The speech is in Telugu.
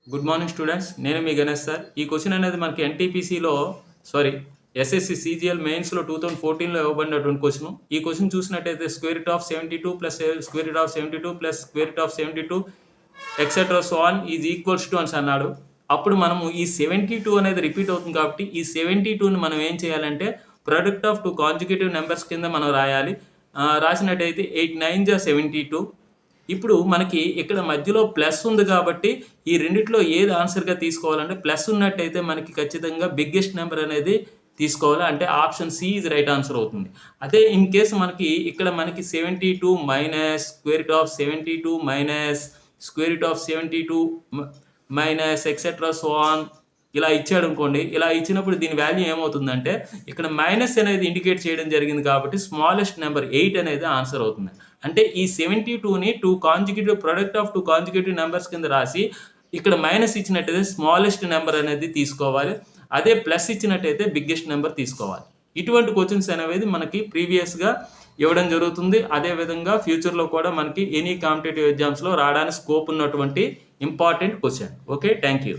గుడ్ మార్నింగ్ స్టూడెంట్స్, నేను మీ గణేష్ సార్. ఈ క్వశ్చన్ అనేది మనకి ఎన్టీపీసీలో ఎస్ఎస్సి సిజిఎల్ మెయిన్స్లో 2014లో ఇవ్వబడినటువంటి క్వశ్చన్. ఈ క్వశ్చన్ చూసినట్టయితే square root of 72 plus square root of 72 plus square root of 72 etcetera so on is equals to అని అన్నాడు. అప్పుడు మనము ఈ 72 అనేది రిపీట్ అవుతుంది కాబట్టి ఈ 72ని మనం ఏం చేయాలంటే ప్రొడక్ట్ ఆఫ్ 2 కాంజుగేటివ్ నెంబర్స్ కింద మనం రాయాలి. రాసినట్టయితే 8 9 జా 72. ఇప్పుడు మనకి ఇక్కడ మధ్యలో ప్లస్ ఉంది కాబట్టి ఈ రెండిట్లో ఏది ఆన్సర్గా తీసుకోవాలంటే ప్లస్ ఉన్నట్టయితే మనకి ఖచ్చితంగా బిగ్గెస్ట్ నెంబర్ అనేది తీసుకోవాలి, అంటే option C is right answer అవుతుంది. అదే ఇన్ కేసు ఇక్కడ మనకి 72 minus square root of 72 minus square root of 72 minus etcetera so on ఇలా ఇచ్చాడు అనుకోండి. ఇలా ఇచ్చినప్పుడు దీని వాల్యూ ఏమవుతుందంటే ఇక్కడ మైనస్ అనేది ఇండికేట్ చేయడం జరిగింది కాబట్టి స్మాలెస్ట్ నెంబర్ 8 అనేది ఆన్సర్ అవుతుంది. అంటే ఈ 72ని 2 conjugative product of 2 conjugative numbers కింద రాసి ఇక్కడ మైనస్ ఇచ్చినట్టయితే స్మాలెస్ట్ నెంబర్ అనేది తీసుకోవాలి, అదే ప్లస్ ఇచ్చినట్టయితే బిగ్గెస్ట్ నెంబర్ తీసుకోవాలి. ఇటువంటి క్వశ్చన్స్ అనేవి మనకి ప్రీవియస్గా ఇవ్వడం జరుగుతుంది. అదేవిధంగా ఫ్యూచర్లో కూడా మనకి ఎనీ కాంపిటేటివ్ ఎగ్జామ్స్లో రావడానికి స్కోప్ ఉన్నటువంటి important question. Okay, thank you.